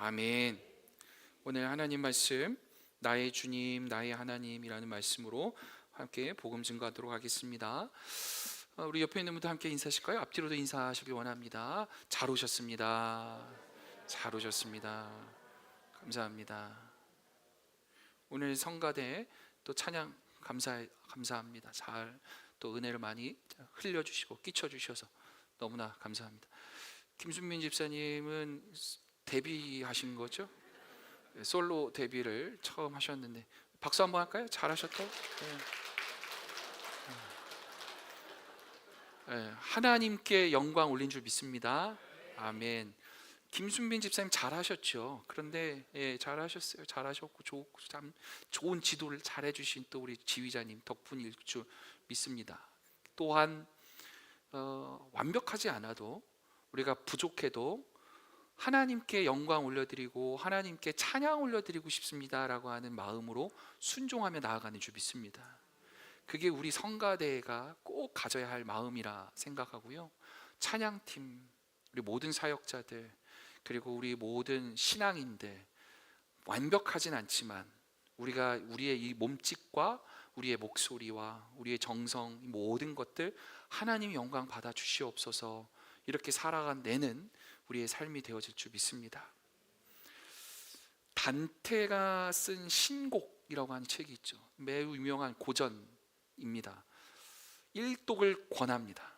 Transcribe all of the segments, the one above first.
아멘. 오늘 하나님 말씀, 나의 주님, 나의 하나님이라는 말씀으로 함께 복음 증거하도록 하겠습니다. 우리 옆에 있는 분들 함께 인사하실까요? 앞뒤로도 인사하시길 원합니다. 잘 오셨습니다. 잘 오셨습니다. 감사합니다. 오늘 성가대 또 찬양 감사합니다. 잘 또 은혜를 많이 흘려주시고 끼쳐주셔서 너무나 감사합니다. 김순민 집사님은 데뷔하신 거죠? 솔로 데뷔를 처음 하셨는데 박수 한번 할까요? 잘하셨죠? 하나님께 영광 올린 줄 믿습니다. 아멘. 김순빈 집사님 잘하셨죠? 그런데 잘하셨어요. 잘하셨고 참 좋은 지도를 잘해주신 또 우리 지휘자님 덕분일 줄 믿습니다. 또한 완벽하지 않아도 우리가 부족해도 하나님께 영광 올려드리고 하나님께 찬양 올려드리고 싶습니다라고 하는 마음으로 순종하며 나아가는 줄 믿습니다. 그게 우리 성가대가 꼭 가져야 할 마음이라 생각하고요. 찬양팀, 우리 모든 사역자들, 그리고 우리 모든 신앙인들, 완벽하진 않지만 우리가 우리의 이 몸짓과 우리의 목소리와 우리의 정성, 모든 것들 하나님 영광 받아 주시옵소서. 이렇게 살아가내는 우리의 삶이 되어질 줄 믿습니다. 단테가 쓴 신곡이라고 하는 책이 있죠. 매우 유명한 고전입니다. 일독을 권합니다.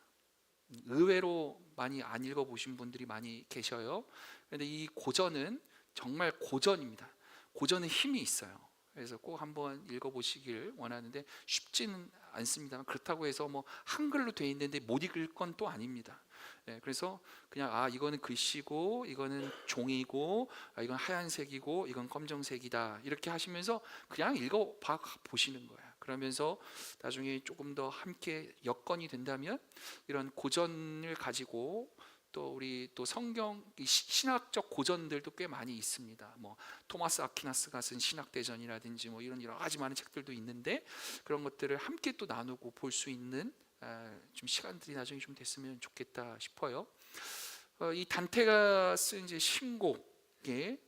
의외로 많이 안 읽어보신 분들이 많이 계셔요. 그런데 이 고전은 정말 고전입니다. 고전은 힘이 있어요. 그래서 꼭 한번 읽어보시길 원하는데 쉽지는 않습니다만, 그렇다고 해서 뭐 한글로 돼 있는데 못 읽을 건 또 아닙니다. 그래서 그냥 이거는 글씨고 이거는 종이고 이건 하얀색이고 이건 검정색이다 이렇게 하시면서 그냥 읽어봐 보시는 거예요. 그러면서 나중에 조금 더 함께 여건이 된다면 이런 고전을 가지고 또 우리 또 성경 신학적 고전들도 꽤 많이 있습니다. 뭐 토마스 아퀴나스가 쓴 신학대전이라든지 뭐 이런 여러 가지 많은 책들도 있는데 그런 것들을 함께 또 나누고 볼 수 있는 좀 시간들이 나중에 좀 됐으면 좋겠다 싶어요. 이 단테가 쓴 이제 신곡의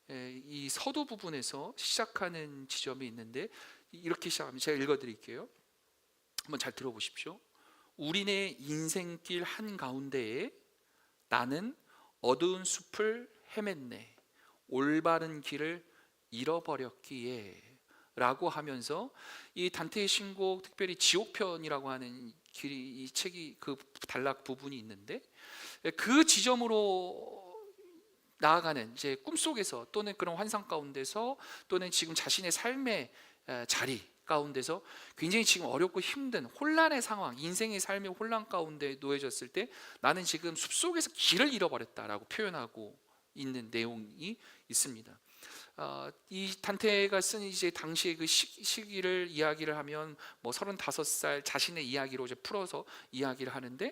이 서두 부분에서 시작하는 지점이 있는데 이렇게 시작합니다. 제가 읽어드릴게요. 한번 잘 들어보십시오. 우리네 인생길 한가운데에 나는 어두운 숲을 헤맸네. 올바른 길을 잃어버렸기에 라고 하면서 이 단테의 신곡, 특별히 지옥편이라고 하는 이 책이 그 단락 부분이 있는데 그 지점으로 나아가는 이제 꿈속에서 또는 그런 환상 가운데서 또는 지금 자신의 삶의 자리 가운데서 굉장히 지금 어렵고 힘든 혼란의 상황, 인생의 삶의 혼란 가운데 놓여졌을 때 나는 지금 숲속에서 길을 잃어버렸다라고 표현하고 있는 내용이 있습니다. 이 단테가 쓴 이제 당시의 그 시기를 이야기를 하면 뭐 35살 자신의 이야기로 이제 풀어서 이야기를 하는데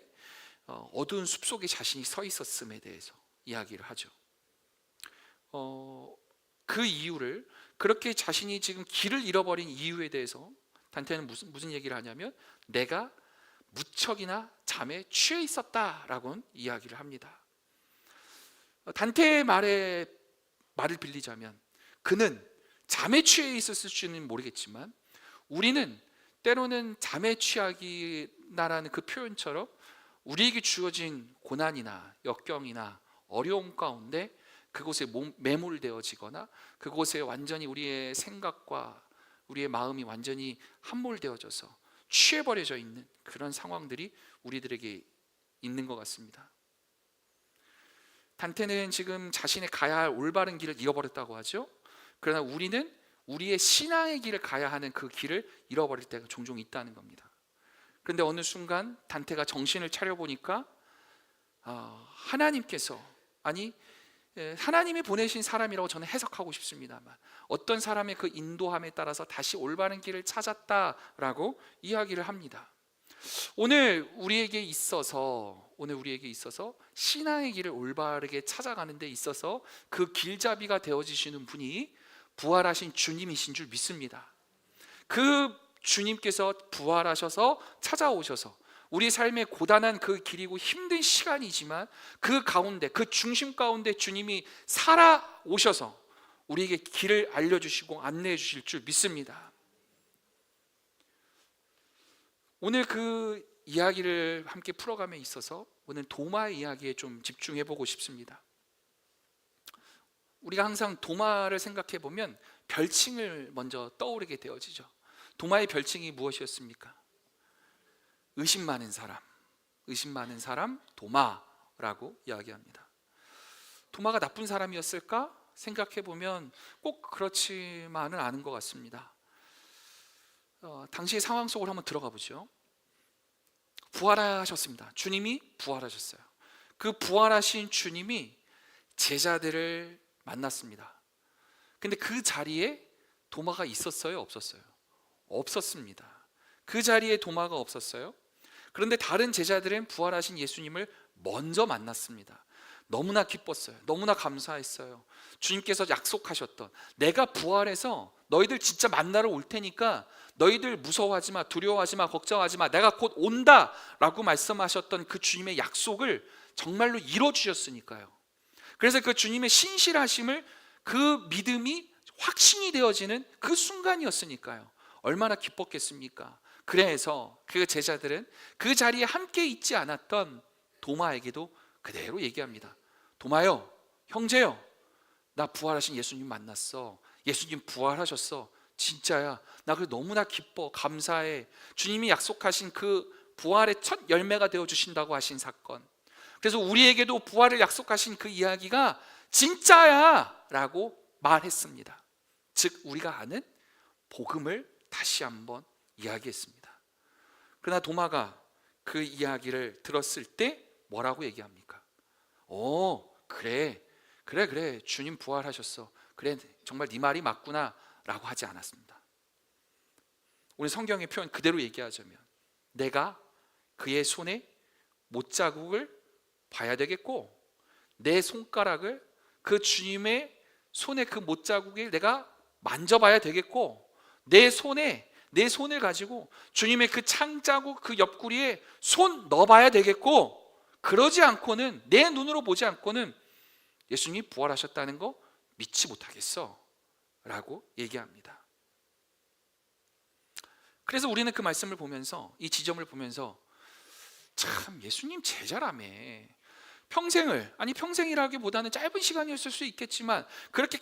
어두운 숲속에 자신이 서 있었음에 대해서 이야기를 하죠. 그 이유를, 그렇게 자신이 지금 길을 잃어버린 이유에 대해서 단테는 무슨 얘기를 하냐면 내가 무척이나 잠에 취해 있었다라고 이야기를 합니다. 단테의 말을 빌리자면 그는 잠에 취해 있었을지는 모르겠지만 우리는 때로는 잠에 취하기나라는 그 표현처럼 우리에게 주어진 고난이나 역경이나 어려움 가운데 그곳에 매몰되어지거나 그곳에 완전히 우리의 생각과 우리의 마음이 완전히 함몰되어져서 취해버려져 있는 그런 상황들이 우리들에게 있는 것 같습니다. 단테는 지금 자신의 가야 할 올바른 길을 잃어버렸다고 하죠. 그러나 우리는 우리의 신앙의 길을 가야 하는 그 길을 잃어버릴 때가 종종 있다는 겁니다. 그런데 어느 순간 단테가 정신을 차려보니까 하나님께서, 아니 하나님이 보내신 사람이라고 저는 해석하고 싶습니다만 어떤 사람의 그 인도함에 따라서 다시 올바른 길을 찾았다라고 이야기를 합니다. 오늘 우리에게 있어서 신앙의 길을 올바르게 찾아가는 데 있어서 그 길잡이가 되어지시는 분이 부활하신 주님이신 줄 믿습니다. 그 주님께서 부활하셔서 찾아오셔서 우리 삶의 고단한 그 길이고 힘든 시간이지만 그 가운데, 그 중심 가운데 주님이 살아오셔서 우리에게 길을 알려주시고 안내해 주실 줄 믿습니다. 오늘 그 이야기를 함께 풀어감에 있어서 오늘 도마의 이야기에 좀 집중해 보고 싶습니다. 우리가 항상 도마를 생각해 보면 별칭을 먼저 떠오르게 되어지죠. 도마의 별칭이 무엇이었습니까? 의심 많은 사람 도마라고 이야기합니다. 도마가 나쁜 사람이었을까? 생각해 보면 꼭 그렇지만은 않은 것 같습니다. 당시의 상황 속으로 한번 들어가 보죠. 부활하셨습니다. 주님이 부활하셨어요. 그 부활하신 주님이 제자들을 만났습니다. 근데 그 자리에 도마가 있었어요? 없었어요? 없었습니다. 그 자리에 도마가 없었어요. 그런데 다른 제자들은 부활하신 예수님을 먼저 만났습니다. 너무나 기뻤어요. 너무나 감사했어요. 주님께서 약속하셨던, 내가 부활해서 너희들 진짜 만나러 올 테니까 너희들 무서워하지 마, 두려워하지 마, 걱정하지 마, 내가 곧 온다 라고 말씀하셨던 그 주님의 약속을 정말로 이뤄주셨으니까요. 그래서 그 주님의 신실하심을, 그 믿음이 확신이 되어지는 그 순간이었으니까요. 얼마나 기뻤겠습니까? 그래서 그 제자들은 그 자리에 함께 있지 않았던 도마에게도 그대로 얘기합니다. 도마요, 형제요, 나 부활하신 예수님 만났어. 예수님 부활하셨어. 진짜야. 나 그래 너무나 기뻐, 감사해. 주님이 약속하신 그 부활의 첫 열매가 되어 주신다고 하신 사건, 그래서 우리에게도 부활을 약속하신 그 이야기가 진짜야 라고 말했습니다. 즉 우리가 아는 복음을 다시 한번 이야기했습니다. 그러나 도마가 그 이야기를 들었을 때 뭐라고 얘기합니까? 그래 주님 부활하셨어. 그래 정말 네 말이 맞구나 라고 하지 않았습니다. 우리 성경의 표현 그대로 얘기하자면, 내가 그의 손에 못자국을 봐야 되겠고, 내 손가락을 그 주님의 손에 그 못자국을 내가 만져봐야 되겠고, 내 손을 가지고 주님의 그 창자국 그 옆구리에 손 넣어봐야 되겠고, 그러지 않고는, 내 눈으로 보지 않고는 예수님이 부활하셨다는 거 믿지 못하겠어 라고 얘기합니다. 그래서 우리는 그 말씀을 보면서, 이 지점을 보면서, 참 예수님 제자라며 평생이라기보다는 짧은 시간이었을 수 있겠지만 그렇게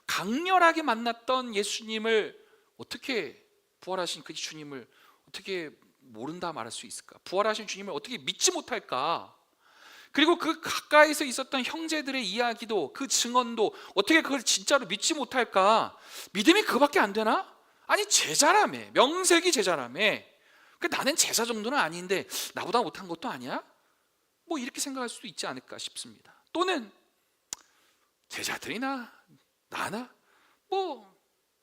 강렬하게 만났던 예수님을 어떻게, 부활하신 그 주님을 어떻게 모른다 말할 수 있을까? 부활하신 주님을 어떻게 믿지 못할까? 그리고 그 가까이서 있었던 형제들의 이야기도, 그 증언도 어떻게 그걸 진짜로 믿지 못할까? 믿음이 그밖에 안 되나? 아니 제자라며, 명색이 제자라며, 나는 제자 정도는 아닌데 나보다 못한 것도 아니야? 뭐 이렇게 생각할 수도 있지 않을까 싶습니다. 또는 제자들이나 나나 뭐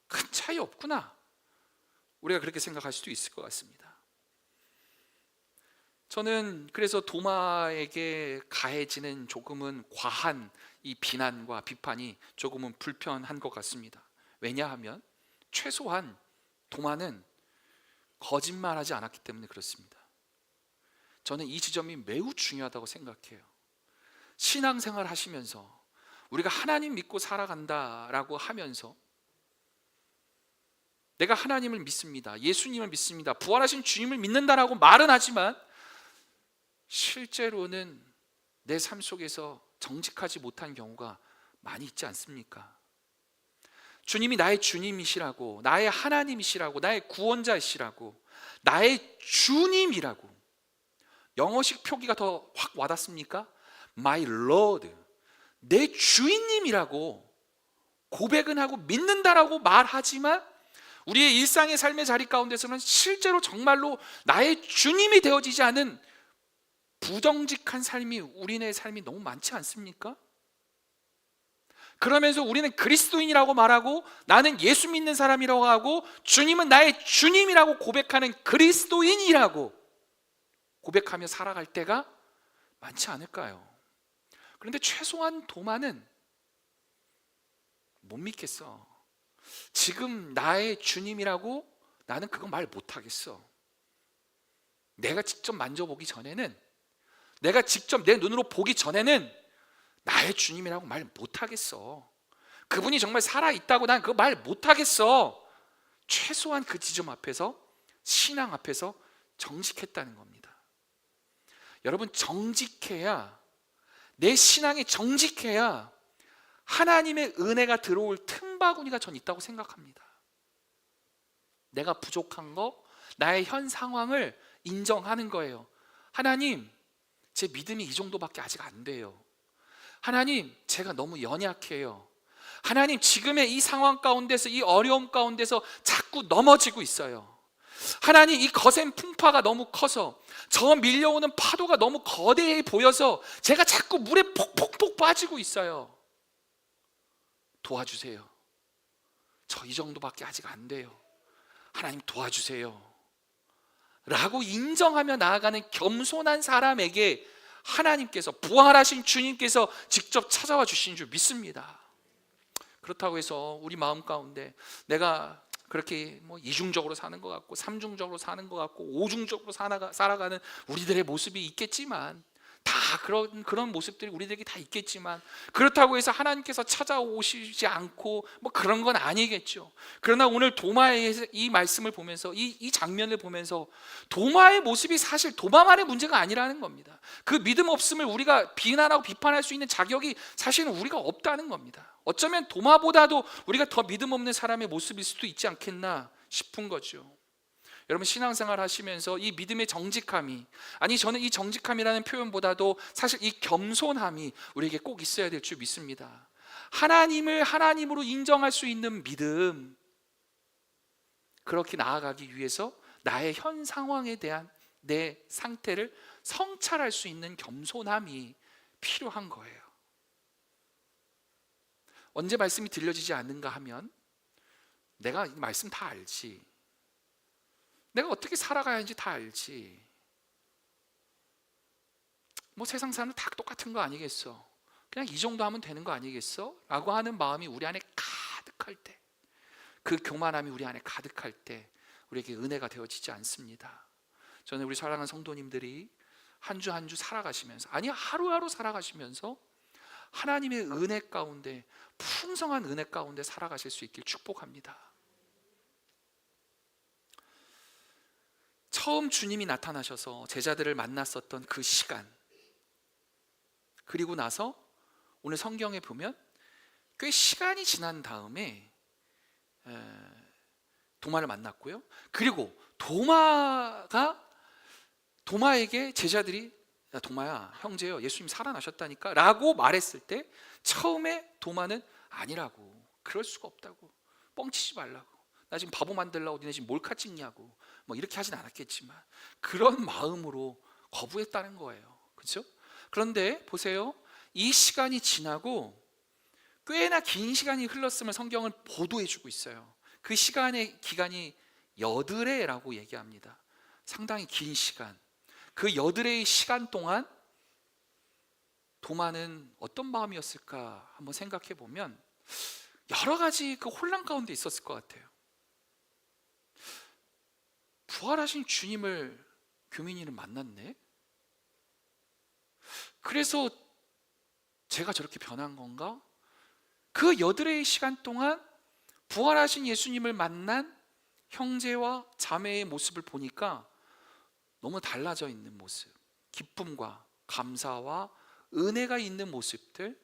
큰 차이 없구나, 우리가 그렇게 생각할 수도 있을 것 같습니다. 저는 그래서 도마에게 가해지는 조금은 과한 이 비난과 비판이 조금은 불편한 것 같습니다. 왜냐하면 최소한 도마는 거짓말하지 않았기 때문에 그렇습니다. 저는 이 지점이 매우 중요하다고 생각해요. 신앙생활 하시면서 우리가 하나님 믿고 살아간다라고 하면서, 내가 하나님을 믿습니다, 예수님을 믿습니다, 부활하신 주님을 믿는다라고 말은 하지만 실제로는 내 삶 속에서 정직하지 못한 경우가 많이 있지 않습니까? 주님이 나의 주님이시라고, 나의 하나님이시라고, 나의 구원자이시라고, 나의 주님이라고, 영어식 표기가 더 확 와닿습니까? My Lord, 내 주인님이라고 고백은 하고 믿는다라고 말하지만 우리의 일상의 삶의 자리 가운데서는 실제로 정말로 나의 주님이 되어지지 않은 부정직한 삶이, 우리네 삶이 너무 많지 않습니까? 그러면서 우리는 그리스도인이라고 말하고, 나는 예수 믿는 사람이라고 하고, 주님은 나의 주님이라고 고백하는 그리스도인이라고 고백하며 살아갈 때가 많지 않을까요? 그런데 최소한 도마는 못 믿겠어. 지금 나의 주님이라고 나는 그거 말 못하겠어. 내가 직접 만져보기 전에는, 내가 직접 내 눈으로 보기 전에는 나의 주님이라고 말 못하겠어. 그분이 정말 살아있다고 난 그거 말 못하겠어. 최소한 그 지점 앞에서, 신앙 앞에서 정직했다는 겁니다. 여러분, 정직해야, 내 신앙이 정직해야 하나님의 은혜가 들어올 틈바구니가 전 있다고 생각합니다. 내가 부족한 거, 나의 현 상황을 인정하는 거예요. 하나님, 제 믿음이 이 정도밖에 아직 안 돼요. 하나님, 제가 너무 연약해요. 하나님, 지금의 이 상황 가운데서, 이 어려움 가운데서 자꾸 넘어지고 있어요. 하나님, 이 거센 풍파가 너무 커서, 저 밀려오는 파도가 너무 거대해 보여서 제가 자꾸 물에 폭폭폭 빠지고 있어요. 도와주세요. 저 이 정도밖에 아직 안 돼요. 하나님 도와주세요 라고 인정하며 나아가는 겸손한 사람에게 하나님께서, 부활하신 주님께서 직접 찾아와 주신 줄 믿습니다. 그렇다고 해서 우리 마음 가운데 내가 그렇게 뭐 이중적으로 사는 것 같고, 삼중적으로 사는 것 같고, 오중적으로 살아가는 우리들의 모습이 있겠지만, 다 그런 모습들이 우리들에게 다 있겠지만, 그렇다고 해서 하나님께서 찾아오시지 않고 뭐 그런 건 아니겠죠. 그러나 오늘 도마의 이 말씀을 보면서, 이 장면을 보면서 도마의 모습이 사실 도마만의 문제가 아니라는 겁니다. 그 믿음 없음을 우리가 비난하고 비판할 수 있는 자격이 사실은 우리가 없다는 겁니다. 어쩌면 도마보다도 우리가 더 믿음 없는 사람의 모습일 수도 있지 않겠나 싶은 거죠. 여러분, 신앙생활 하시면서 이 믿음의 정직함이, 아니 저는 이 정직함이라는 표현보다도 사실 이 겸손함이 우리에게 꼭 있어야 될 줄 믿습니다. 하나님을 하나님으로 인정할 수 있는 믿음, 그렇게 나아가기 위해서 나의 현 상황에 대한 내 상태를 성찰할 수 있는 겸손함이 필요한 거예요. 언제 말씀이 들려지지 않는가 하면, 내가 이 말씀 다 알지, 내가 어떻게 살아가야 하는지 다 알지, 뭐 세상 사람은 다 똑같은 거 아니겠어, 그냥 이 정도 하면 되는 거 아니겠어? 라고 하는 마음이 우리 안에 가득할 때, 그 교만함이 우리 안에 가득할 때 우리에게 은혜가 되어지지 않습니다. 저는 우리 사랑하는 성도님들이 한 주 한 주 살아가시면서, 아니 하루하루 살아가시면서 하나님의 은혜 가운데, 풍성한 은혜 가운데 살아가실 수 있길 축복합니다. 처음 주님이 나타나셔서 제자들을 만났었던 그 시간, 그리고 나서 오늘 성경에 보면 꽤 시간이 지난 다음에 도마를 만났고요. 그리고 도마에게 제자들이, 야 도마야, 형제요, 예수님 살아나셨다니까 라고 말했을 때, 처음에 도마는 아니라고, 그럴 수가 없다고, 뻥치지 말라고, 나 지금 바보 만들려고 니네 지금 몰카 찍냐고 뭐 이렇게 하진 않았겠지만 그런 마음으로 거부했다는 거예요. 그렇죠? 그런데 보세요, 이 시간이 지나고 꽤나 긴 시간이 흘렀음을 성경은 보도해주고 있어요. 그 시간의 기간이 여드레라고 얘기합니다. 상당히 긴 시간. 그 여드레의 시간 동안 도마는 어떤 마음이었을까 한번 생각해 보면 여러 가지 그 혼란 가운데 있었을 것 같아요. 부활하신 주님을 교민이는 만났네? 그래서 제가 저렇게 변한 건가? 그 여드레의 시간 동안 부활하신 예수님을 만난 형제와 자매의 모습을 보니까 너무 달라져 있는 모습, 기쁨과 감사와 은혜가 있는 모습들,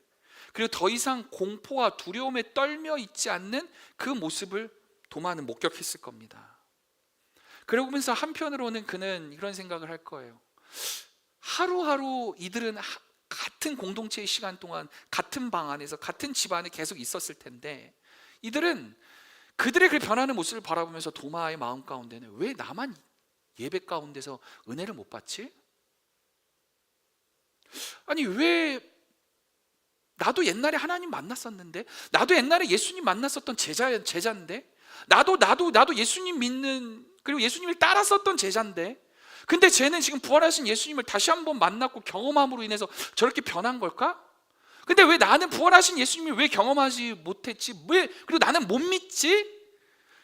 그리고 더 이상 공포와 두려움에 떨며 있지 않는 그 모습을 도마는 목격했을 겁니다. 그러면서 한편으로는 그는 이런 생각을 할 거예요. 하루하루 이들은 같은 공동체의 시간 동안 같은 방 안에서 같은 집 안에 계속 있었을 텐데, 이들은 그들의 그 변하는 모습을 바라보면서 도마의 마음 가운데는 왜 나만 예배 가운데서 은혜를 못 받지? 아니 왜 나도 옛날에 하나님 만났었는데, 나도 옛날에 예수님 만났었던 제자인데, 나도 예수님 믿는, 그리고 예수님을 따랐었던 제자인데, 근데 쟤는 지금 부활하신 예수님을 다시 한번 만났고 경험함으로 인해서 저렇게 변한 걸까? 근데 왜 나는 부활하신 예수님을 왜 경험하지 못했지? 그리고 나는 못 믿지?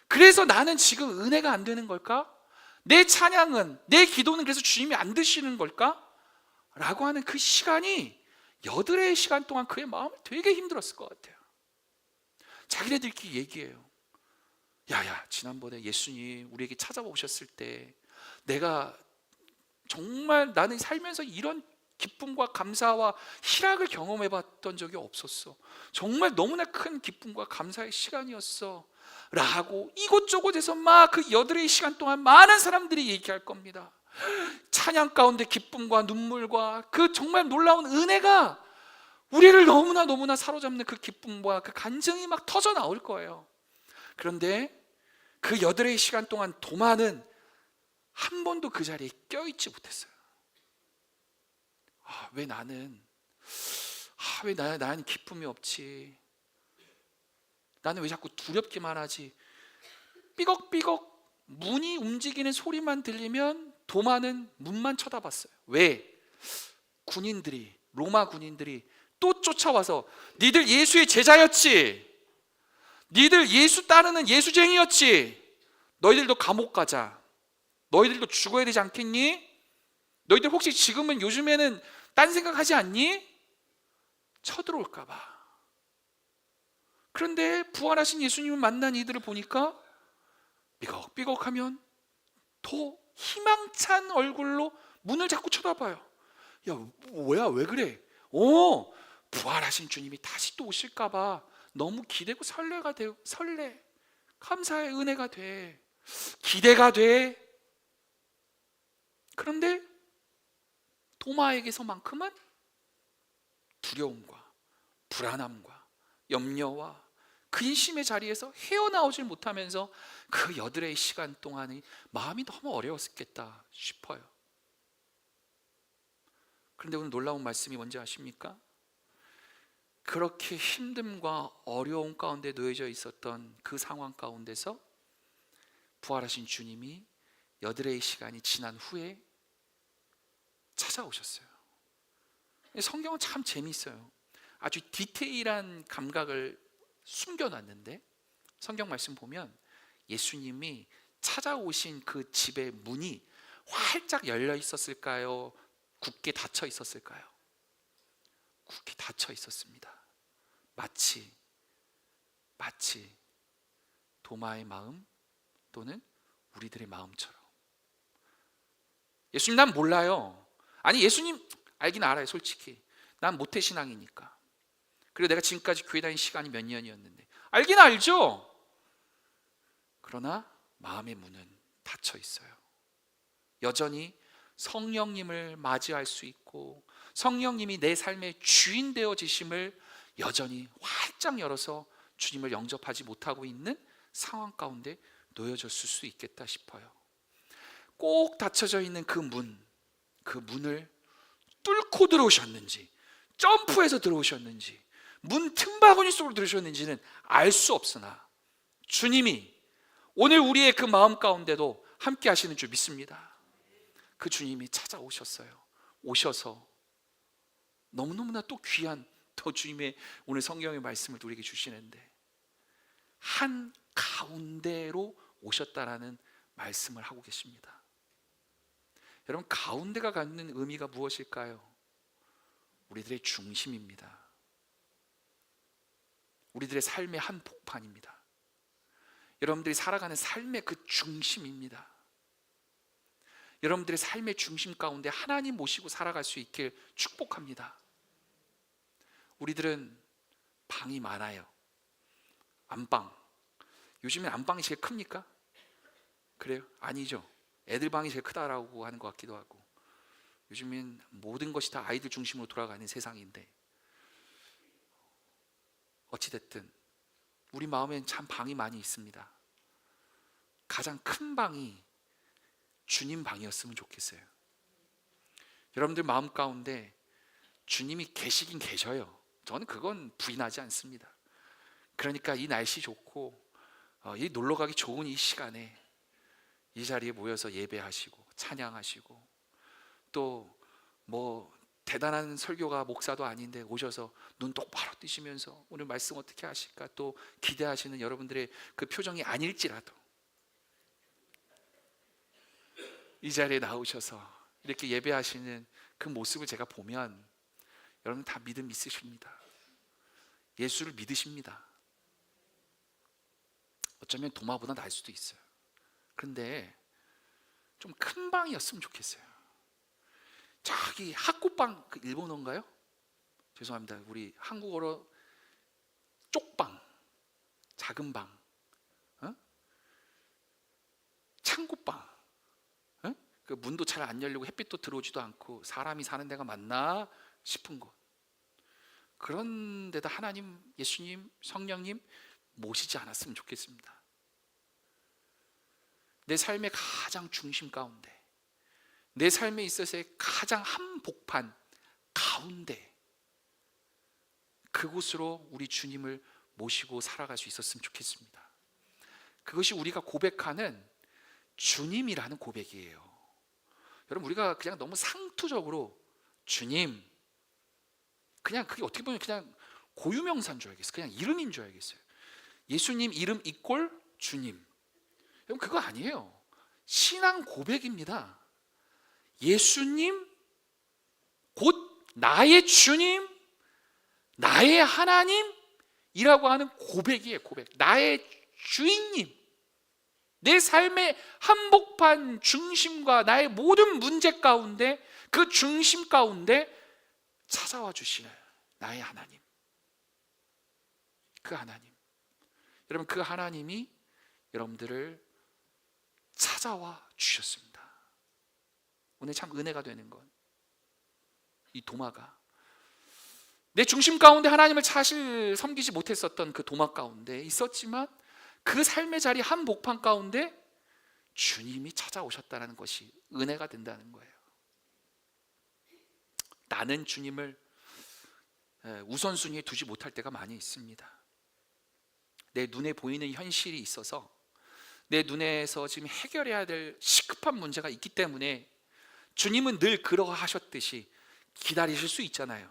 그래서 나는 지금 은혜가 안 되는 걸까? 내 찬양은, 내 기도는 그래서 주님이 안 드시는 걸까? 라고 하는 그 시간이 여드레의 시간 동안 그의 마음이 되게 힘들었을 것 같아요. 자기네들끼리 얘기해요. 야야, 지난번에 예수님 우리에게 찾아오셨을 때 내가 정말 나는 살면서 이런 기쁨과 감사와 희락을 경험해 봤던 적이 없었어. 정말 너무나 큰 기쁨과 감사의 시간이었어 라고 이곳저곳에서 막 그 여드레의 시간 동안 많은 사람들이 얘기할 겁니다. 찬양 가운데 기쁨과 눈물과 그 정말 놀라운 은혜가 우리를 너무나 사로잡는 그 기쁨과 그 간증이 막 터져 나올 거예요. 그런데 그 여드레의 시간 동안 도마는 한 번도 그 자리에 껴있지 못했어요. 왜 나는 기쁨이 없지? 나는 왜 자꾸 두렵기만 하지? 삐걱삐걱 문이 움직이는 소리만 들리면 도마는 문만 쳐다봤어요. 왜? 로마 군인들이 또 쫓아와서 니들 예수의 제자였지? 니들 예수 따르는 예수쟁이였지? 너희들도 감옥 가자. 너희들도 죽어야 되지 않겠니? 너희들 혹시 지금은 요즘에는 딴 생각하지 않니? 쳐들어올까 봐. 그런데 부활하신 예수님을 만난 이들을 보니까 삐걱삐걱하면 더 희망찬 얼굴로 문을 자꾸 쳐다봐요. 야, 뭐야, 왜 그래? 부활하신 주님이 다시 또 오실까 봐 너무 기대고 설레. 감사의 은혜가 돼. 기대가 돼. 그런데 도마에게서만큼은 두려움과 불안함과 염려와 근심의 자리에서 헤어나오질 못하면서 그 여드레의 시간 동안의 마음이 너무 어려웠겠다 싶어요. 그런데 오늘 놀라운 말씀이 뭔지 아십니까? 그렇게 힘듦과 어려움 가운데 놓여져 있었던 그 상황 가운데서 부활하신 주님이 여드레의 시간이 지난 후에 찾아오셨어요. 성경은 참 재미있어요. 아주 디테일한 감각을 숨겨놨는데 성경 말씀 보면 예수님이 찾아오신 그 집의 문이 활짝 열려 있었을까요? 굳게 닫혀 있었을까요? 굳게 닫혀 있었습니다. 마치 도마의 마음 또는 우리들의 마음처럼. 예수님 난 몰라요. 아니 예수님 알긴 알아요. 솔직히 난 모태신앙이니까. 그리고 내가 지금까지 교회 다닌 시간이 몇 년이었는데 알긴 알죠. 그러나 마음의 문은 닫혀 있어요. 여전히 성령님을 맞이할 수 있고 성령님이 내 삶의 주인 되어지심을 여전히 활짝 열어서 주님을 영접하지 못하고 있는 상황 가운데 놓여졌을 수 있겠다 싶어요. 꼭 닫혀져 있는 그 문을 뚫고 들어오셨는지 점프해서 들어오셨는지 문 틈바구니 속으로 들어오셨는지는 알 수 없으나 주님이 오늘 우리의 그 마음 가운데도 함께 하시는 줄 믿습니다. 그 주님이 찾아오셨어요. 오셔서 너무너무나 또 귀한 더 주님의 오늘 성경의 말씀을 우리에게 주시는데 한 가운데로 오셨다라는 말씀을 하고 계십니다. 여러분, 가운데가 갖는 의미가 무엇일까요? 우리들의 중심입니다. 우리들의 삶의 한 복판입니다. 여러분들이 살아가는 삶의 그 중심입니다. 여러분들의 삶의 중심 가운데 하나님 모시고 살아갈 수 있길 축복합니다. 우리들은 방이 많아요. 안방. 요즘엔 안방이 제일 큽니까? 그래요? 아니죠. 애들 방이 제일 크다라고 하는 것 같기도 하고. 요즘엔 모든 것이 다 아이들 중심으로 돌아가는 세상인데 어찌됐든 우리 마음엔 참 방이 많이 있습니다. 가장 큰 방이 주님 방이었으면 좋겠어요. 여러분들 마음 가운데 주님이 계시긴 계셔요. 저는 그건 부인하지 않습니다. 그러니까 이 날씨 좋고 이 놀러 가기 좋은 이 시간에 이 자리에 모여서 예배하시고 찬양하시고 또 뭐 대단한 설교가 목사도 아닌데 오셔서 눈 똑바로 뜨시면서 오늘 말씀 어떻게 하실까 또 기대하시는 여러분들의 그 표정이 아닐지라도 이 자리에 나오셔서 이렇게 예배하시는 그 모습을 제가 보면 여러분 다 믿음 있으십니다. 예수를 믿으십니다. 어쩌면 도마보다 나을 수도 있어요. 그런데 좀 큰 방이었으면 좋겠어요. 저기 학구방, 그 일본어인가요? 죄송합니다. 우리 한국어로 쪽방, 작은 방, 창고방, 그 문도 잘 안 열리고 햇빛도 들어오지도 않고 사람이 사는 데가 맞나 싶은 곳, 그런 데다 하나님, 예수님, 성령님 모시지 않았으면 좋겠습니다. 내 삶의 가장 중심 가운데, 내 삶에 있어서의 가장 한복판 가운데, 그곳으로 우리 주님을 모시고 살아갈 수 있었으면 좋겠습니다. 그것이 우리가 고백하는 주님이라는 고백이에요. 여러분, 우리가 그냥 너무 상투적으로 주님, 그냥 그게 어떻게 보면 그냥 고유명사인 줄 알겠어요. 그냥 이름인 줄 알겠어요. 예수님 이름 이꼴 주님. 여러분, 그거 아니에요. 신앙 고백입니다. 예수님 곧 나의 주님, 나의 하나님이라고 하는 고백이에요. 고백. 나의 주인님, 내 삶의 한복판 중심과 나의 모든 문제 가운데, 그 중심 가운데 찾아와 주시는 나의 하나님, 그 하나님. 여러분, 그 하나님이 여러분들을 찾아와 주셨습니다. 오늘 참 은혜가 되는 건, 이 도마가 내 중심 가운데 하나님을 사실 섬기지 못했었던 그 도마 가운데 있었지만, 그 삶의 자리 한복판 가운데 주님이 찾아오셨다는 것이 은혜가 된다는 거예요. 나는 주님을 우선순위에 두지 못할 때가 많이 있습니다. 내 눈에 보이는 현실이 있어서, 내 눈에서 지금 해결해야 될 시급한 문제가 있기 때문에 주님은 늘 그러하셨듯이 기다리실 수 있잖아요.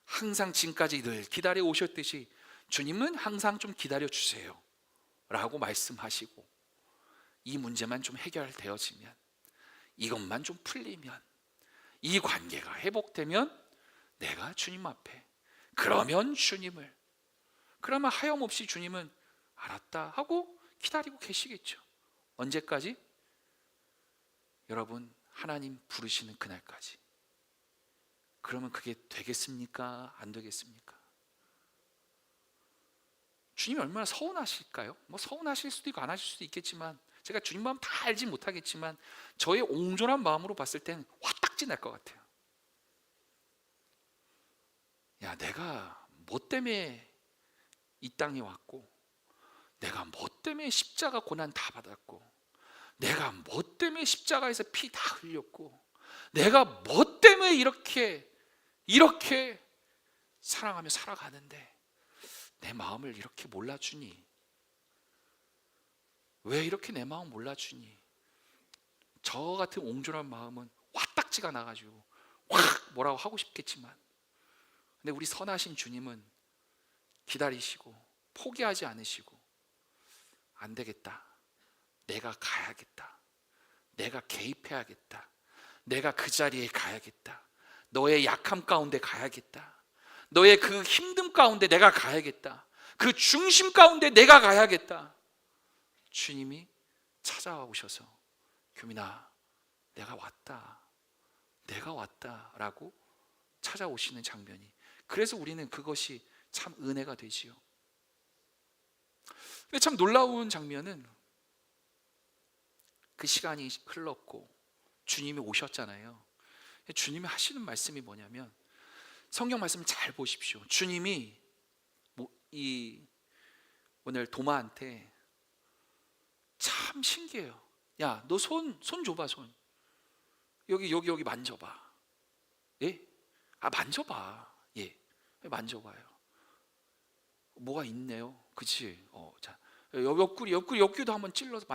항상 지금까지 늘 기다려 오셨듯이 주님은 항상 좀 기다려 주세요 라고 말씀하시고, 이 문제만 좀 해결되어지면, 이것만 좀 풀리면, 이 관계가 회복되면 내가 주님 앞에, 그러면 하염없이 주님은 알았다 하고 기다리고 계시겠죠. 언제까지? 여러분, 하나님 부르시는 그날까지. 그러면 그게 되겠습니까? 안 되겠습니까? 주님이 얼마나 서운하실까요? 뭐 서운하실 수도 있고 안 하실 수도 있겠지만, 제가 주님 마음 다 알지 못하겠지만 저의 옹졸한 마음으로 봤을 때는 화딱지 날 것 같아요. 야, 내가 뭐 때문에 이 땅에 왔고, 내가 뭐 때문에 십자가 고난 다 받았고, 내가 뭐 때문에 십자가에서 피 다 흘렸고, 내가 뭐 때문에 이렇게 사랑하며 살아가는데 내 마음을 이렇게 몰라주니? 왜 이렇게 내 마음 몰라주니? 저 같은 옹졸한 마음은 화딱지가 나가지고 확 뭐라고 하고 싶겠지만, 근데 우리 선하신 주님은 기다리시고 포기하지 않으시고, 안 되겠다, 내가 가야겠다, 내가 개입해야겠다, 내가 그 자리에 가야겠다, 너의 약함 가운데 가야겠다, 너의 그 힘듦 가운데 내가 가야겠다, 그 중심 가운데 내가 가야겠다. 주님이 찾아와 오셔서 규민아, 내가 왔다 라고 찾아오시는 장면이, 그래서 우리는 그것이 참 은혜가 되지요. 근데 참 놀라운 장면은, 그 시간이 흘렀고 주님이 오셨잖아요. 주님이 하시는 말씀이 뭐냐면, 성경 말씀을 잘 보십시오. 주님이 오늘 도마한테 참 신기해요. 야, 너 손 줘봐. 손 여기 만져봐. 예? 만져봐. 예, 만져봐요. 뭐가 있네요. 그치? 자, 옆구리도 한번 찔러서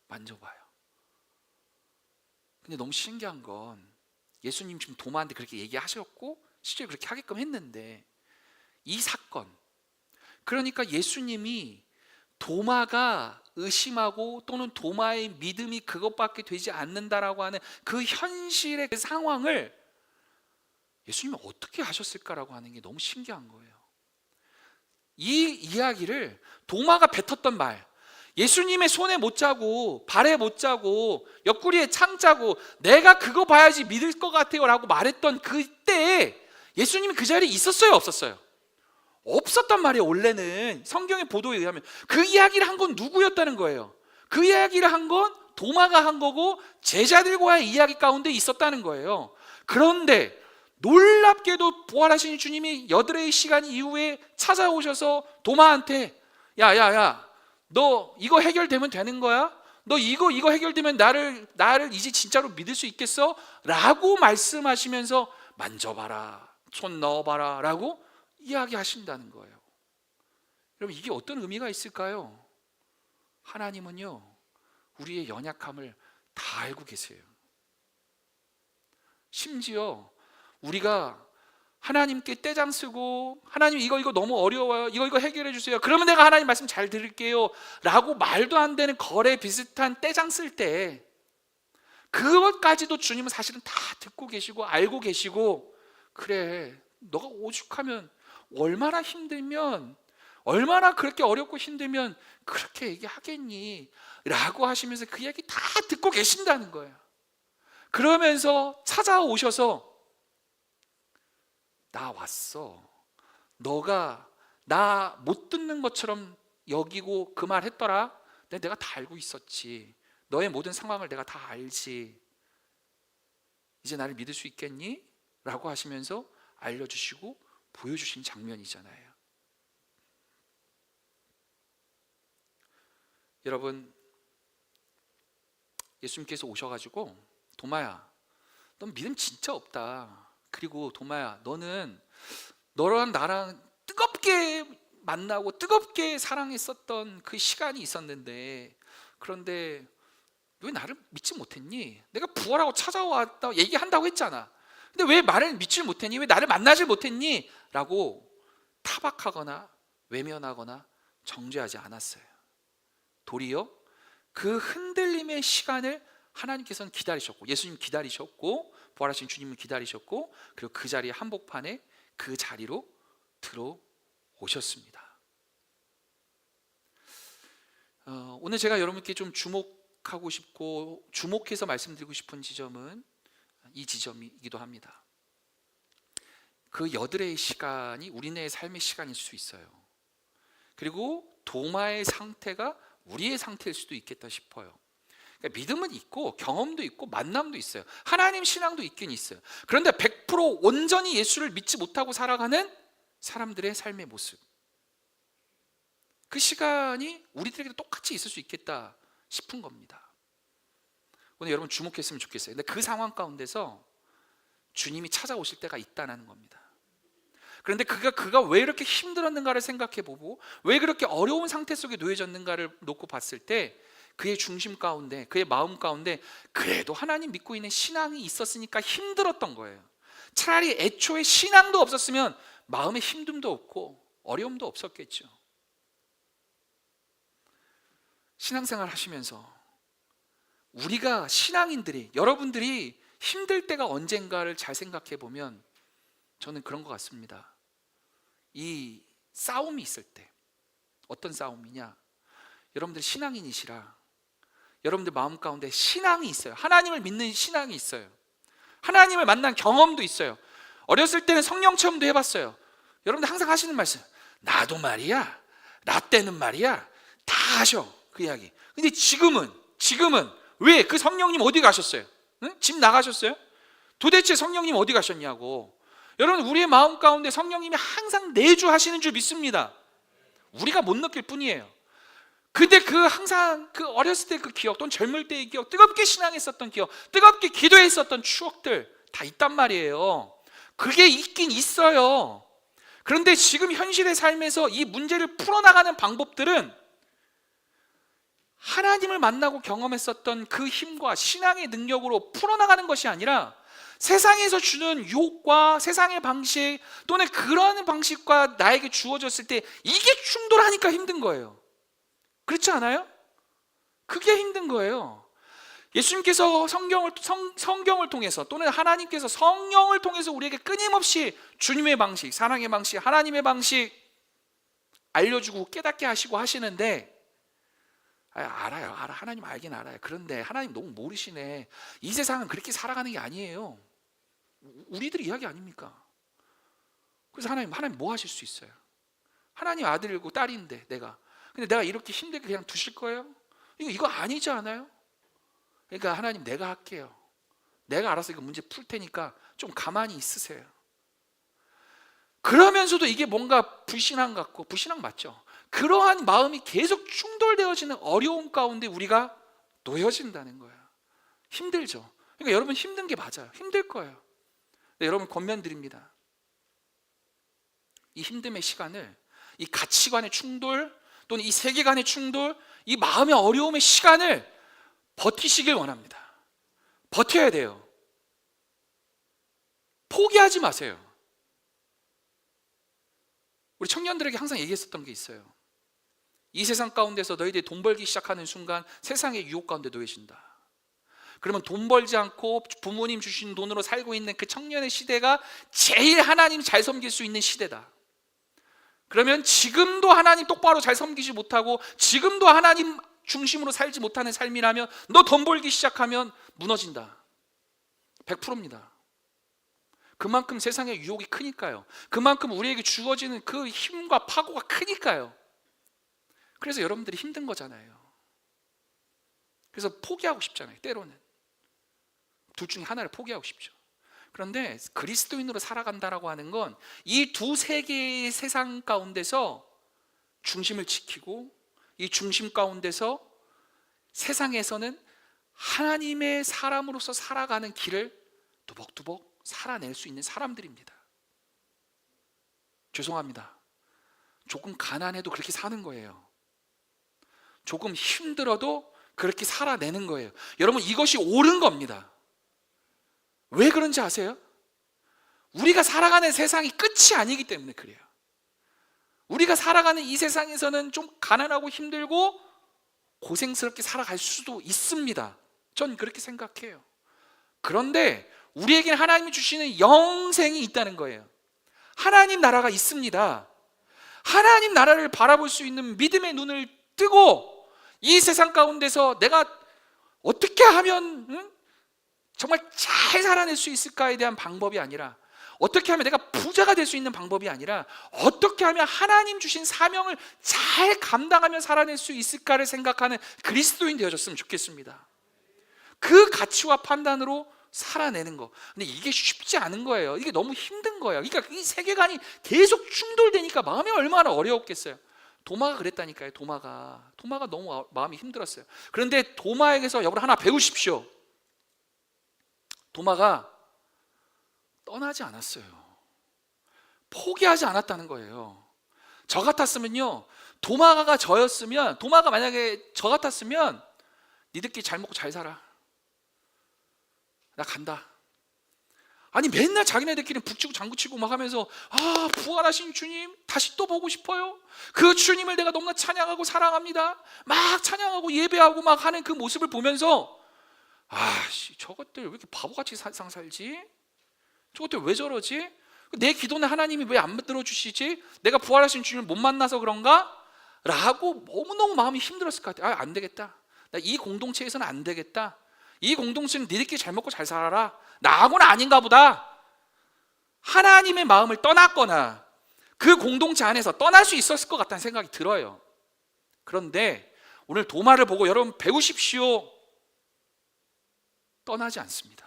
만져봐요. 근데 너무 신기한 건, 예수님 지금 도마한테 그렇게 얘기하셨고 실제 그렇게 하게끔 했는데, 이 사건, 그러니까 예수님이 도마가 의심하고 또는 도마의 믿음이 그것밖에 되지 않는다라고 하는 그 현실의 그 상황을 예수님이 어떻게 하셨을까라고 하는 게 너무 신기한 거예요. 이 이야기를 도마가 뱉었던 말, 예수님의 손에 못 자고 발에 못 자고 옆구리에 창 자고 내가 그거 봐야지 믿을 것 같아요 라고 말했던 그때에 예수님이 그 자리에 있었어요, 없었어요? 없었단 말이에요. 원래는 성경의 보도에 의하면 그 이야기를 한 건 누구였다는 거예요? 그 이야기를 한 건 도마가 한 거고 제자들과의 이야기 가운데 있었다는 거예요. 그런데 놀랍게도 부활하신 주님이 여드레의 시간 이후에 찾아오셔서 도마한테 야야야 너 이거 해결되면 되는 거야? 너 이거 해결되면 나를 이제 진짜로 믿을 수 있겠어? 라고 말씀하시면서 만져봐라, 손 넣어봐라 라고 이야기하신다는 거예요. 여러분, 이게 어떤 의미가 있을까요? 하나님은요 우리의 연약함을 다 알고 계세요. 심지어 우리가 하나님께 떼장 쓰고 하나님 이거 너무 어려워요, 이거 해결해 주세요, 그러면 내가 하나님 말씀 잘 들을게요 라고 말도 안 되는 거래 비슷한 떼장 쓸 때 그것까지도 주님은 사실은 다 듣고 계시고 알고 계시고, 그래 너가 오죽하면 얼마나 힘들면 얼마나 그렇게 어렵고 힘들면 그렇게 얘기하겠니 라고 하시면서 그 얘기 다 듣고 계신다는 거예요. 그러면서 찾아오셔서 나 왔어, 너가 나 못 듣는 것처럼 여기고 그 말 했더라, 내가 다 알고 있었지, 너의 모든 상황을 내가 다 알지, 이제 나를 믿을 수 있겠니? 라고 하시면서 알려주시고 보여주신 장면이잖아요. 여러분, 예수님께서 오셔가지고 도마야 넌 믿음 진짜 없다, 그리고 도마야 너랑 나랑 뜨겁게 만나고 뜨겁게 사랑했었던 그 시간이 있었는데 그런데 왜 나를 믿지 못했니? 내가 부활하고 찾아왔다 얘기한다고 했잖아. 근데 왜 말을 믿지 못했니? 왜 나를 만나지 못했니? 라고 타박하거나 외면하거나 정죄하지 않았어요. 도리어 그 흔들림의 시간을 하나님께서는 기다리셨고, 예수님 기다리셨고, 부활하신 주님을 기다리셨고, 그리고 그 자리에 한복판에 그 자리로 들어오셨습니다. 오늘 제가 여러분께 좀 주목하고 싶고 주목해서 말씀드리고 싶은 지점은 이 지점이기도 합니다. 그 여드레의 시간이 우리네 삶의 시간일 수 있어요. 그리고 도마의 상태가 우리의 상태일 수도 있겠다 싶어요. 그러니까 믿음은 있고 경험도 있고 만남도 있어요. 하나님 신앙도 있긴 있어요. 그런데 100% 온전히 예수를 믿지 못하고 살아가는 사람들의 삶의 모습, 그 시간이 우리들에게도 똑같이 있을 수 있겠다 싶은 겁니다. 오늘 여러분 주목했으면 좋겠어요. 근데 그 상황 가운데서 주님이 찾아오실 때가 있다는 겁니다. 그런데 그가 왜 이렇게 힘들었는가를 생각해보고 왜 그렇게 어려운 상태 속에 놓여졌는가를 놓고 봤을 때 그의 중심 가운데, 그의 마음 가운데 그래도 하나님 믿고 있는 신앙이 있었으니까 힘들었던 거예요. 차라리 애초에 신앙도 없었으면 마음의 힘듦도 없고 어려움도 없었겠죠. 신앙생활 하시면서 우리가 신앙인들이, 여러분들이 힘들 때가 언젠가를 잘 생각해 보면 저는 그런 것 같습니다. 이 싸움이 있을 때, 어떤 싸움이냐, 여러분들 신앙인이시라 여러분들 마음 가운데 신앙이 있어요. 하나님을 믿는 신앙이 있어요. 하나님을 만난 경험도 있어요. 어렸을 때는 성령 체험도 해봤어요. 여러분들 항상 하시는 말씀, 나도 말이야, 나 때는 말이야, 다 하셔 그 이야기. 근데 지금은 왜 그 성령님 어디 가셨어요? 응? 집 나가셨어요? 도대체 성령님 어디 가셨냐고. 여러분, 우리의 마음 가운데 성령님이 항상 내주하시는 줄 믿습니다. 우리가 못 느낄 뿐이에요. 근데 항상 그 어렸을 때 그 기억, 또는 젊을 때의 기억, 뜨겁게 신앙했었던 기억, 뜨겁게 기도했었던 추억들 다 있단 말이에요. 그게 있긴 있어요. 그런데 지금 현실의 삶에서 이 문제를 풀어나가는 방법들은 하나님을 만나고 경험했었던 그 힘과 신앙의 능력으로 풀어나가는 것이 아니라 세상에서 주는 유혹과 세상의 방식, 또는 그런 방식과 나에게 주어졌을 때 이게 충돌하니까 힘든 거예요. 그렇지 않아요? 그게 힘든 거예요. 예수님께서 성경을 통해서 또는 하나님께서 성령을 통해서 우리에게 끊임없이 주님의 방식, 사랑의 방식, 하나님의 방식 알려주고 깨닫게 하시고 하시는데, 알아요. 하나님 알긴 알아요. 그런데 하나님 너무 모르시네. 이 세상은 그렇게 살아가는 게 아니에요. 우리들 이야기 아닙니까? 그래서 하나님 뭐 하실 수 있어요? 하나님 아들이고 딸인데 근데 내가 이렇게 힘들게 그냥 두실 거예요? 이거 아니지 않아요? 그러니까 하나님 내가 할게요. 내가 알아서 이거 문제 풀 테니까 좀 가만히 있으세요. 그러면서도 이게 뭔가 불신앙 같고, 불신앙 맞죠? 그러한 마음이 계속 충돌되어지는 어려움 가운데 우리가 놓여진다는 거예요. 힘들죠. 그러니까 여러분 힘든 게 맞아요. 힘들 거예요. 여러분 권면드립니다. 이 힘듦의 시간을, 이 가치관의 충돌 또는 이 세계관의 충돌, 이 마음의 어려움의 시간을 버티시길 원합니다. 버텨야 돼요. 포기하지 마세요. 우리 청년들에게 항상 얘기했었던 게 있어요. 이 세상 가운데서 너희들이 돈 벌기 시작하는 순간 세상의 유혹 가운데 놓여진다. 그러면 돈 벌지 않고 부모님 주신 돈으로 살고 있는 그 청년의 시대가 제일 하나님 잘 섬길 수 있는 시대다. 그러면 지금도 하나님 똑바로 잘 섬기지 못하고 지금도 하나님 중심으로 살지 못하는 삶이라면 너 돈 벌기 시작하면 무너진다. 100%입니다. 그만큼 세상의 유혹이 크니까요. 그만큼 우리에게 주어지는 그 힘과 파고가 크니까요. 그래서 여러분들이 힘든 거잖아요. 그래서 포기하고 싶잖아요. 때로는 둘 중에 하나를 포기하고 싶죠. 그런데 그리스도인으로 살아간다라고 하는 건 이 두 세계의 세상 가운데서 중심을 지키고, 이 중심 가운데서 세상에서는 하나님의 사람으로서 살아가는 길을 두벅두벅 살아낼 수 있는 사람들입니다. 죄송합니다. 조금 가난해도 그렇게 사는 거예요. 조금 힘들어도 그렇게 살아내는 거예요. 여러분, 이것이 옳은 겁니다. 왜 그런지 아세요? 우리가 살아가는 세상이 끝이 아니기 때문에 그래요. 우리가 살아가는 이 세상에서는 좀 가난하고 힘들고 고생스럽게 살아갈 수도 있습니다. 전 그렇게 생각해요. 그런데 우리에게는 하나님이 주시는 영생이 있다는 거예요. 하나님 나라가 있습니다. 하나님 나라를 바라볼 수 있는 믿음의 눈을 뜨고, 이 세상 가운데서 내가 어떻게 하면 정말 잘 살아낼 수 있을까에 대한 방법이 아니라, 어떻게 하면 내가 부자가 될 수 있는 방법이 아니라, 어떻게 하면 하나님 주신 사명을 잘 감당하며 살아낼 수 있을까를 생각하는 그리스도인 되어졌으면 좋겠습니다. 그 가치와 판단으로 살아내는 거. 근데 이게 쉽지 않은 거예요. 이게 너무 힘든 거예요. 그러니까 이 세계관이 계속 충돌되니까 마음이 얼마나 어려웠겠어요. 도마가 그랬다니까요. 도마가 너무 마음이 힘들었어요. 그런데 도마에게서 여러분 하나 배우십시오. 도마가 떠나지 않았어요. 포기하지 않았다는 거예요. 저 같았으면요, 도마가 저였으면, 도마가 만약에 저 같았으면 니들끼리 잘 먹고 잘 살아, 나 간다. 아니 맨날 자기네들끼리 북치고 장구치고 막 하면서, 부활하신 주님 다시 또 보고 싶어요. 그 주님을 내가 너무나 찬양하고 사랑합니다. 막 찬양하고 예배하고 막 하는 그 모습을 보면서, 저것들 왜 이렇게 바보같이 세상 살지? 저것들 왜 저러지? 내 기도는 하나님이 왜 안 들어주시지? 내가 부활하신 주님을 못 만나서 그런가? 라고 너무너무 마음이 힘들었을 것 같아요. 안 되겠다. 나 이 공동체에서는 안 되겠다. 이 공동체는 니들끼리 잘 먹고 잘 살아라. 나하고는 아닌가 보다. 하나님의 마음을 떠났거나 그 공동체 안에서 떠날 수 있었을 것 같다는 생각이 들어요. 그런데 오늘 도마를 보고 여러분 배우십시오. 떠나지 않습니다.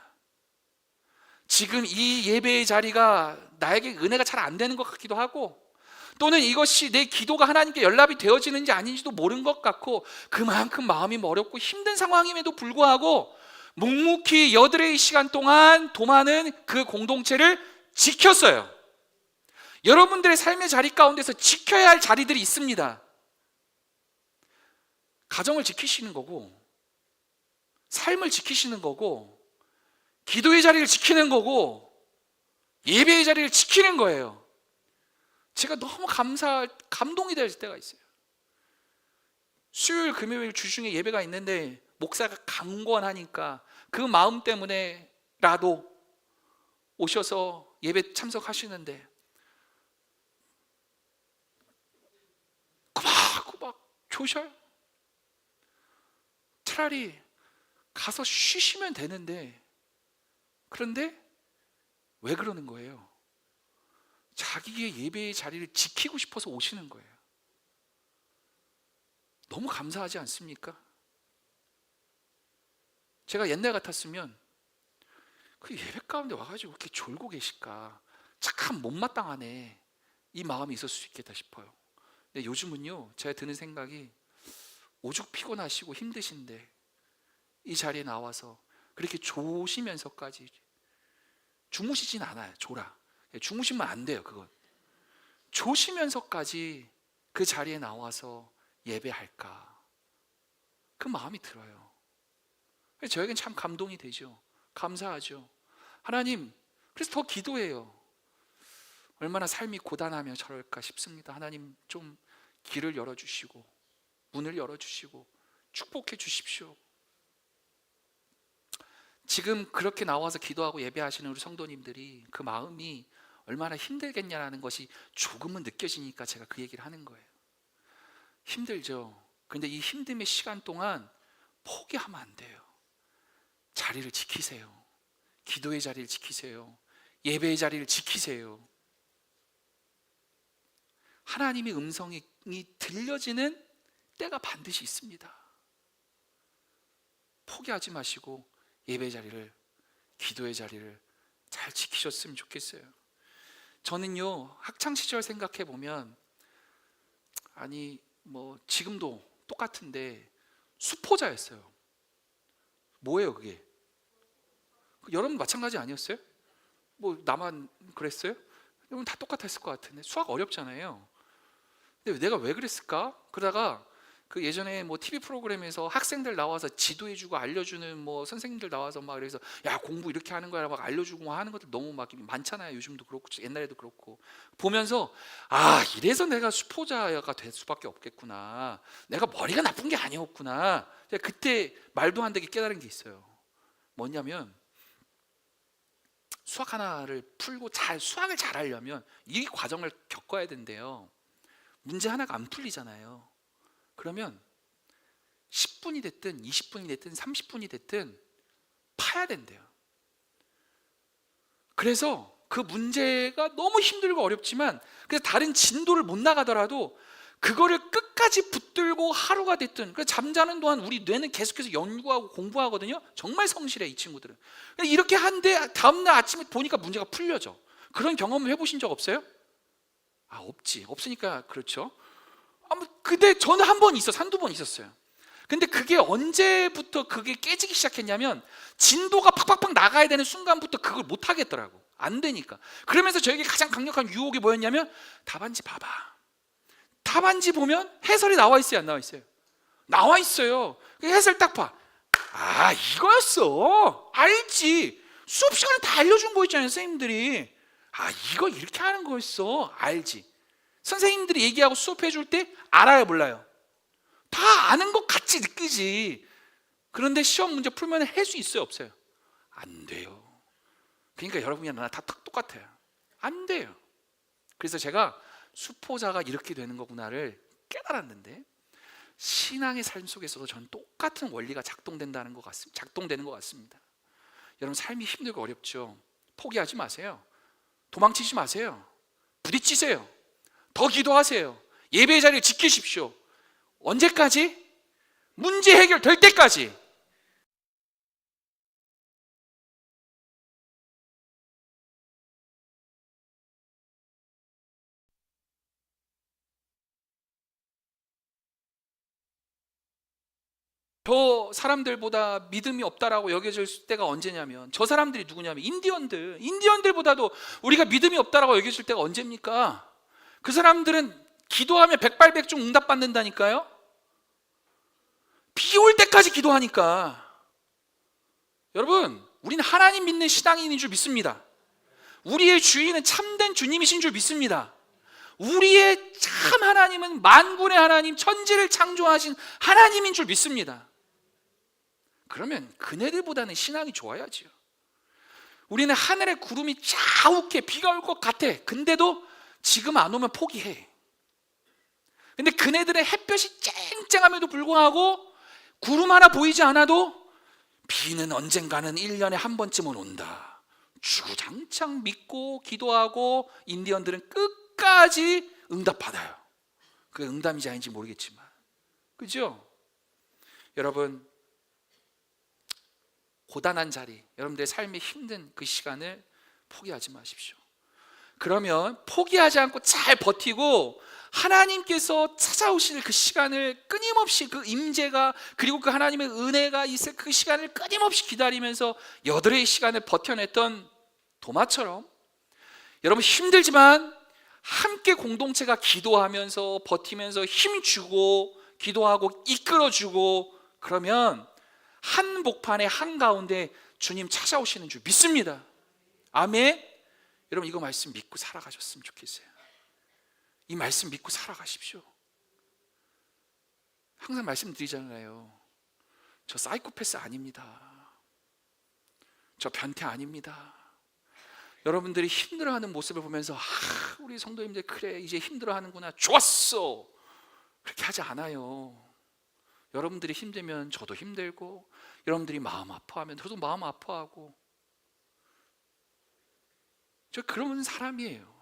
지금 이 예배의 자리가 나에게 은혜가 잘 안 되는 것 같기도 하고, 또는 이것이 내 기도가 하나님께 연락이 되어지는지 아닌지도 모르는 것 같고, 그만큼 마음이 어렵고 힘든 상황임에도 불구하고 묵묵히 여드레의 시간 동안 도마는 그 공동체를 지켰어요. 여러분들의 삶의 자리 가운데서 지켜야 할 자리들이 있습니다. 가정을 지키시는 거고, 삶을 지키시는 거고, 기도의 자리를 지키는 거고, 예배의 자리를 지키는 거예요. 제가 너무 감동이 될 때가 있어요. 수요일 금요일 주중에 예배가 있는데 목사가 강권하니까 그 마음 때문에라도 오셔서 예배 참석하시는데 꼬박꼬박 조셔요. 차라리 가서 쉬시면 되는데, 그런데 왜 그러는 거예요? 자기의 예배의 자리를 지키고 싶어서 오시는 거예요. 너무 감사하지 않습니까? 제가 옛날 같았으면 그 예배 가운데 와가지고 이렇게 졸고 계실까, 참 못마땅하네, 이 마음이 있을 수 있겠다 싶어요. 근데 요즘은요, 제가 드는 생각이 오죽 피곤하시고 힘드신데 이 자리에 나와서 그렇게 조시면서까지, 주무시진 않아요. 졸아. 주무시면 안 돼요. 그건 조시면서까지 그 자리에 나와서 예배할까, 그 마음이 들어요. 저에겐 참 감동이 되죠. 감사하죠. 하나님, 그래서 더 기도해요. 얼마나 삶이 고단하며 저럴까 싶습니다. 하나님, 좀 길을 열어주시고 문을 열어주시고 축복해 주십시오. 지금 그렇게 나와서 기도하고 예배하시는 우리 성도님들이 그 마음이 얼마나 힘들겠냐라는 것이 조금은 느껴지니까 제가 그 얘기를 하는 거예요. 힘들죠. 그런데 이 힘듦의 시간 동안 포기하면 안 돼요. 자리를 지키세요. 기도의 자리를 지키세요. 예배의 자리를 지키세요. 하나님의 음성이 들려지는 때가 반드시 있습니다. 포기하지 마시고 예배의 자리를, 기도의 자리를 잘 지키셨으면 좋겠어요. 저는요, 학창시절 생각해 보면, 아니 뭐 지금도 똑같은데 수포자였어요. 뭐예요 그게? 여러분 마찬가지 아니었어요? 뭐 나만 그랬어요? 여러분 다 똑같았을 것 같은데, 수학 어렵잖아요. 근데 내가 왜 그랬을까? 그러다가 그 예전에 뭐 TV 프로그램에서 학생들 나와서 지도해주고 알려주는 뭐 선생님들 나와서 막 그래서 야 공부 이렇게 하는 거야 막 알려주고 하는 것들 너무 막 많잖아요. 요즘도 그렇고 옛날에도 그렇고. 보면서 아, 이래서 내가 수포자가 될 수밖에 없겠구나, 내가 머리가 나쁜 게 아니었구나. 제가 그때 말도 안 되게 깨달은 게 있어요. 뭐냐면, 수학 하나를 풀고 수학을 잘 하려면 이 과정을 겪어야 된대요. 문제 하나가 안 풀리잖아요. 그러면 10분이 됐든 20분이 됐든 30분이 됐든 파야 된대요. 그래서 그 문제가 너무 힘들고 어렵지만, 그래서 다른 진도를 못 나가더라도 그거를 끝까지 붙들고 하루가 됐든, 그래서 잠자는 동안 우리 뇌는 계속해서 연구하고 공부하거든요. 정말 성실해 이 친구들은. 이렇게 한데 다음날 아침에 보니까 문제가 풀려져. 그런 경험을 해보신 적 없어요? 아, 없으니까 그렇죠. 근데 저는 한두 번 있었어요. 근데 그게 언제부터 그게 깨지기 시작했냐면, 진도가 팍팍팍 나가야 되는 순간부터 그걸 못 하겠더라고. 안 되니까. 그러면서 저에게 가장 강력한 유혹이 뭐였냐면, 답안지 봐봐. 답안지 보면 해설이 나와 있어요, 안 나와 있어요? 나와 있어요. 해설 딱 봐. 아, 이거였어. 알지. 수업 시간에 다 알려준 거 있잖아요, 선생님들이. 아, 이거 이렇게 하는 거였어. 알지. 선생님들이 얘기하고 수업해 줄 때 알아요, 몰라요? 다 아는 것 같이 느끼지. 그런데 시험 문제 풀면 할 수 있어요, 없어요? 안 돼요. 그러니까 여러분이랑 나랑 다 똑같아요. 안 돼요. 그래서 제가 수포자가 이렇게 되는 거구나를 깨달았는데, 신앙의 삶 속에서도 저는 똑같은 원리가 작동되는 것 같습니다. 여러분, 삶이 힘들고 어렵죠. 포기하지 마세요. 도망치지 마세요. 부딪히세요. 더 기도하세요. 예배의 자리를 지키십시오. 언제까지? 문제 해결될 때까지. 저 사람들보다 믿음이 없다라고 여겨질 때가 언제냐면, 저 사람들이 누구냐면 인디언들보다도 우리가 믿음이 없다라고 여겨질 때가 언제입니까? 그 사람들은 기도하면 백발백중 응답받는다니까요. 비 올 때까지 기도하니까. 여러분, 우리는 하나님 믿는 신앙인인 줄 믿습니다. 우리의 주인은 참된 주님이신 줄 믿습니다. 우리의 참 하나님은 만군의 하나님, 천지를 창조하신 하나님인 줄 믿습니다. 그러면 그네들보다는 신앙이 좋아야지요. 우리는 하늘에 구름이 자욱해 비가 올 것 같아. 근데도 지금 안 오면 포기해. 근데 그네들의 햇볕이 쨍쨍함에도 불구하고 구름 하나 보이지 않아도 비는 언젠가는 1년에 한 번쯤은 온다. 주구장창 믿고 기도하고 인디언들은 끝까지 응답받아요. 그게 응답인지 아닌지 모르겠지만, 그죠? 여러분, 고단한 자리, 여러분들의 삶의 힘든 그 시간을 포기하지 마십시오. 그러면 포기하지 않고 잘 버티고 하나님께서 찾아오실 그 시간을 끊임없이, 그 임재가 그리고 그 하나님의 은혜가 있을 그 시간을 끊임없이 기다리면서 여드레의 시간을 버텨냈던 도마처럼, 여러분 힘들지만 함께 공동체가 기도하면서 버티면서 힘주고 기도하고 이끌어주고, 그러면 한복판의 한가운데 주님 찾아오시는 줄 믿습니다. 아멘. 여러분, 이거 말씀 믿고 살아가셨으면 좋겠어요. 이 말씀 믿고 살아가십시오. 항상 말씀드리잖아요. 저 사이코패스 아닙니다. 저 변태 아닙니다. 여러분들이 힘들어하는 모습을 보면서 우리 성도님들 그래 이제 힘들어하는구나, 좋았어, 그렇게 하지 않아요. 여러분들이 힘들면 저도 힘들고, 여러분들이 마음 아파하면 저도 마음 아파하고, 저 그런 사람이에요.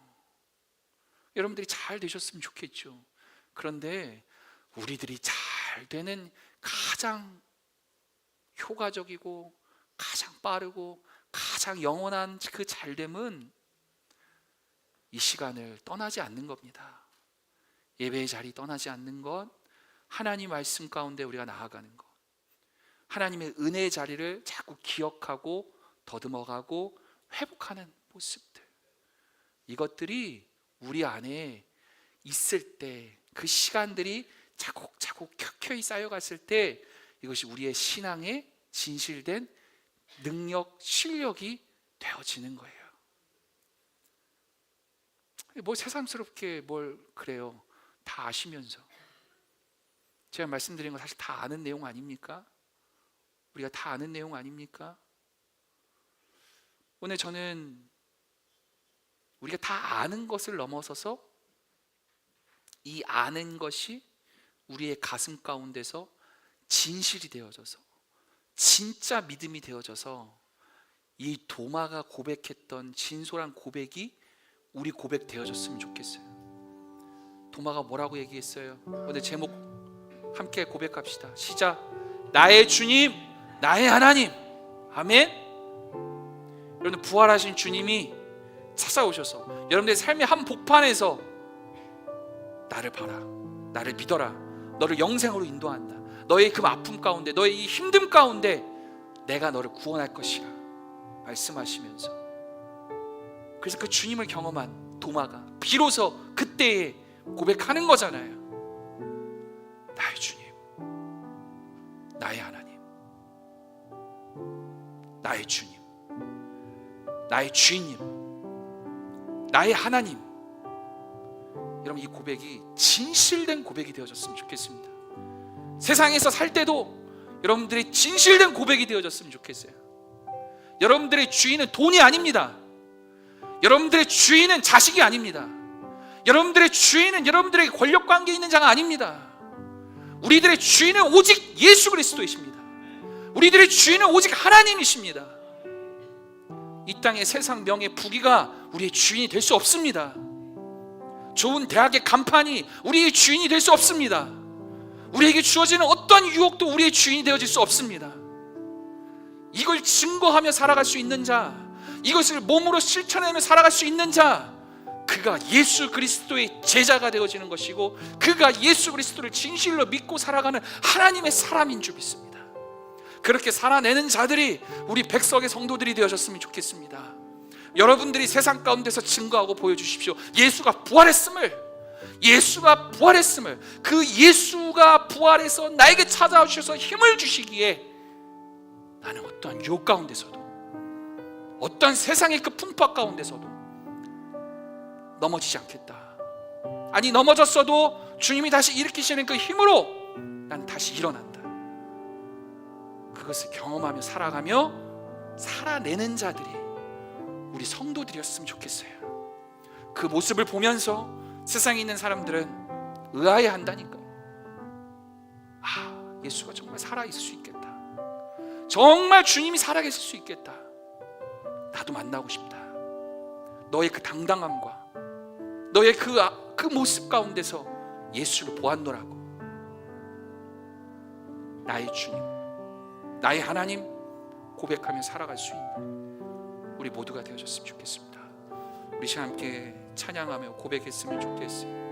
여러분들이 잘 되셨으면 좋겠죠. 그런데 우리들이 잘 되는 가장 효과적이고 가장 빠르고 가장 영원한 그 잘됨은 이 시간을 떠나지 않는 겁니다. 예배의 자리 떠나지 않는 것, 하나님 말씀 가운데 우리가 나아가는 것, 하나님의 은혜의 자리를 자꾸 기억하고 더듬어가고 회복하는 모습들, 이것들이 우리 안에 있을 때, 그 시간들이 차곡차곡 켜켜이 쌓여갔을 때 이것이 우리의 신앙의 진실된 능력, 실력이 되어지는 거예요. 뭐 새삼스럽게 뭘 그래요. 다 아시면서. 제가 말씀드린 건 사실 다 아는 내용 아닙니까? 우리가 다 아는 내용 아닙니까? 오늘 저는 우리가 다 아는 것을 넘어서서 이 아는 것이 우리의 가슴 가운데서 진실이 되어져서 진짜 믿음이 되어져서 이 도마가 고백했던 진솔한 고백이 우리 고백 되어졌으면 좋겠어요. 도마가 뭐라고 얘기했어요? 오늘 제목 함께 고백합시다. 시작. 나의 주님, 나의 하나님. 아멘. 여러분, 부활하신 주님이 찾아오셔서 여러분들의 삶의 한 복판에서 나를 봐라, 나를 믿어라, 너를 영생으로 인도한다, 너의 그 아픔 가운데, 너의 이 힘듦 가운데 내가 너를 구원할 것이라 말씀하시면서, 그래서 그 주님을 경험한 도마가 비로소 그때에 고백하는 거잖아요. 나의 주님, 나의 하나님, 나의 주님, 나의 주인님, 나의 하나님. 여러분, 이 고백이 진실된 고백이 되어졌으면 좋겠습니다. 세상에서 살 때도 여러분들이 진실된 고백이 되어졌으면 좋겠어요. 여러분들의 주인은 돈이 아닙니다. 여러분들의 주인은 자식이 아닙니다. 여러분들의 주인은 여러분들에게 권력관계에 있는 자가 아닙니다. 우리들의 주인은 오직 예수 그리스도이십니다. 우리들의 주인은 오직 하나님이십니다. 이 땅의 세상 명예 부귀가 우리의 주인이 될 수 없습니다. 좋은 대학의 간판이 우리의 주인이 될 수 없습니다. 우리에게 주어지는 어떤 유혹도 우리의 주인이 되어질 수 없습니다. 이걸 증거하며 살아갈 수 있는 자, 이것을 몸으로 실천하며 살아갈 수 있는 자, 그가 예수 그리스도의 제자가 되어지는 것이고, 그가 예수 그리스도를 진실로 믿고 살아가는 하나님의 사람인 줄 믿습니다. 그렇게 살아내는 자들이 우리 백석의 성도들이 되어졌으면 좋겠습니다. 여러분들이 세상 가운데서 증거하고 보여주십시오. 예수가 부활했음을, 예수가 부활했음을, 그 예수가 부활해서 나에게 찾아오셔서 힘을 주시기에 나는 어떠한 유혹 가운데서도, 어떠한 세상의 그 풍파 가운데서도 넘어지지 않겠다. 아니 넘어졌어도 주님이 다시 일으키시는 그 힘으로 난 다시 일어난다. 그것을 경험하며 살아가며 살아내는 자들이 우리 성도들이었으면 좋겠어요. 그 모습을 보면서 세상에 있는 사람들은 의아해 한다니까. 예수가 정말 살아있을 수 있겠다. 정말 주님이 살아계실 수 있겠다. 나도 만나고 싶다. 너의 그 당당함과 너의 그 모습 가운데서 예수를 보았노라고. 나의 주님, 나의 하나님 고백하며 살아갈 수 있는 우리 모두가 되어줬으면 좋겠습니다. 우리 시간 함께 찬양하며 고백했으면 좋겠어요.